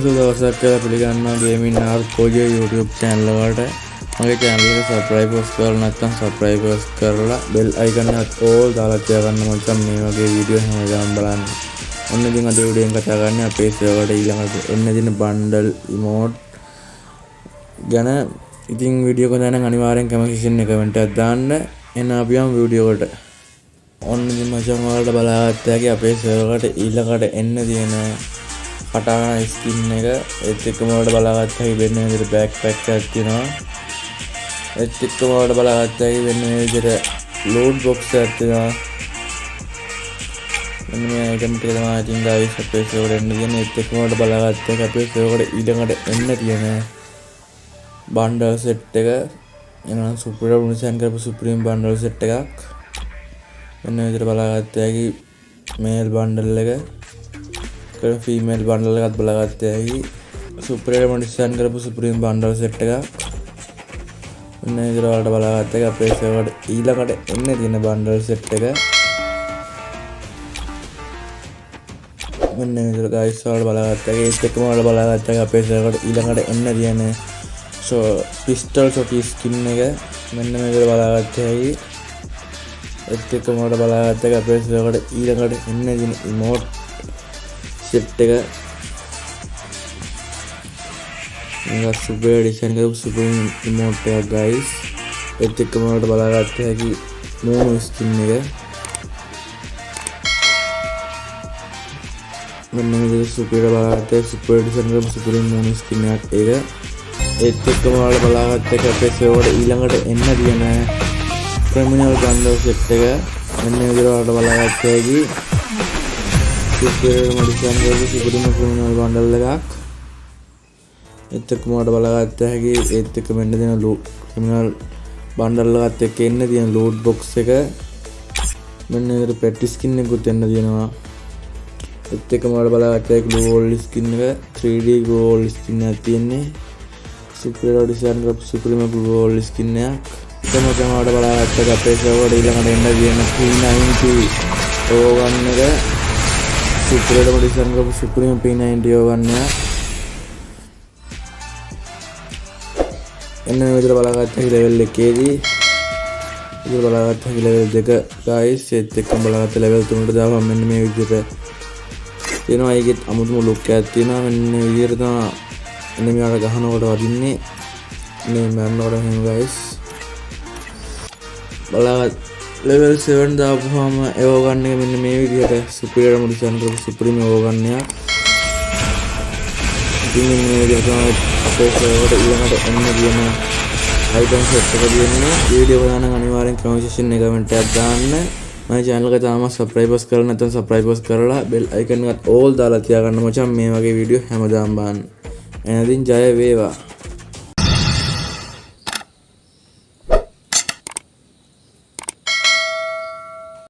සුබ දවසක් කියලා පිළිගන්නවා ගේමින් ආර්කෝජේ YouTube channel එකට. මගේ channel එක subscribers කරලා නැත්නම් subscribers කරලා bell icon එකත් all දාලා තියාගන්න මචං මේ වගේ වීඩියෝ හැමදාම බලන්න. ඔන්න ඉතින් අද වීඩියෝ එක කතා කරන්නේ අපේ server එකට ඊළඟට එන්න දින bundle emote ගැන. ඉතින් වීඩියෝ එක දැන් අනිවාර්යෙන් comment section එකේ comment එකක් දාන්න. එන්න අපි යමු වීඩියෝ එකට. ඔන්න ඉතින් මචං ඔයාලට බලාගත්ත හැකි අපේ server එකට ඊළඟට එන්න තියෙන පටාන ස්කින් එක ඒත් එක්කම වලට බලාගත්ත හැකි වෙන විදිහට බෑක්පැක් එකක් තියෙනවා. ඒත් එක්කම වලට බලාගත්ත හැකි වෙන විදිහට ලෝඩ් බොක්ස් එකක් තියෙනවා. මෙන්න මේ අයිටම් ටික තමයි ඉතින් ගායිස් අපේ server එන්න තියෙන. ඒත් එක්කම වලට බලාගත්ත හැකි අපේ server එකට ඊළඟට එන්න තියෙන bundle set එක එනවා සුපිරි උනිසන් කරපු සුප්‍රීම bundle set එකක්. මෙන්න විදිහට බලාගත්ත හැකි male bundle එක female bundle එකත් බලාගත්ත හැකි සුප්‍රීම ඩිසයින් කරපු සුප්‍රීම bundle set එකක්. මෙන්න විදිහට වලට බලාගත්ත හැකි අපේ server එකට ඊළඟට එන්න තියෙන bundle set එක. මෙන්න විදිහට guys වලට බලාගත්ත හැකි ඒත් එක්කම වලට බලාගත්ත හැකි අපේ server එකට ඊළඟට එන්න තියෙන pistol shot skin එක. මෙන්න මේ විදිහට බලාගත්ත හැකි ඒත් එක්කම වලට බලාගත්ත හැකි අපේ server එකට ඊළඟට එන්න තියෙන emote set එක. මේක සුපර් ඩිසයින් කරපු සුපිරි emote එකක් guys. ඒත් එක්කම වලට බලාගත්ත හැකි moon skin එක. මෙන්න මේක සුපර් බලාගත්ත සුපර් ඩිසයින් කරපු සුපිරි moon skin එකක් ඒක. ඒත් එක්කම වලට බලාගත්ත හැකි අපේ server එකට ඊළඟට එන්න තියෙන criminal bundle set එක. මෙන්න මේක වලට බලාගත්ත හැකි සුපිරි මොඩිෆිකේෂන් කරපු සුපිරිම criminal bundle එකක්. ඒත් එක්කම වලට බලාගත්ත හැකි ඒත් එක්ක මෙන්න දෙන criminal bundle එකත් එක්ක එන්න තියෙන loot box එක. මෙන්න ඒකට pet skin එකකුත් එන්න තියෙනවා. ඒත් එක්කම වලට බලාගත්ත හැකි glue wall skin එක 3D glue wall skin එකක් තියෙන්නේ. සුපිරි ඩිසයින් කරපු සුපිරිම glue wall skin එකක්. ඒකම තමයි වලට බලාගත්ත හැකි අපේ server එකට ඊළඟට එන්න තියෙන P90 ඕගන් එක. සුපිරි ඩිසයින් කරපු සුපිරිම P90 ඕගන් එක. එන්න මේ විදිහට බලාගත්ත හැකි level 1 ඉතින් බලාගත්ත හැකි level 2 guys. ඒත් එක්කම බලාගත්ත level 3ට දාපුවම මෙන්න මේ විදිහට තියෙනවා. ඒකෙත් අමුතුම look එකක් තියෙනවා. මෙන්න මේ විදිහට තමයි එන්න මෙයාට ගහනකොට වදින්නේ. මේ මරනකොට එහෙම guys. බලාගත්ත level 7 දාපුවාම ඕගන් එක මෙන්න මේ විදිහට සුපිරිම ඩිසයින් කරපු සුපිරිම ඕගන් එකක්. ඉතින් මේ විදිහට තමයි අපේ server එකට ඊළඟට එන්න තියෙන item set එක තියෙන්නේ. වීඩියෝ එක දාන්න අනිවාර්යෙන් comment section එකේ comment එකක් දාන්න. මගේ channel එක තාම subscribers කරලා නැත්නම් subscribers කරලා bell icon එකත් all දාලා තියාගන්න මචං මේ වගේ වීඩියෝ හැමදාම බලන්න. එහෙනම් ජය වේවා.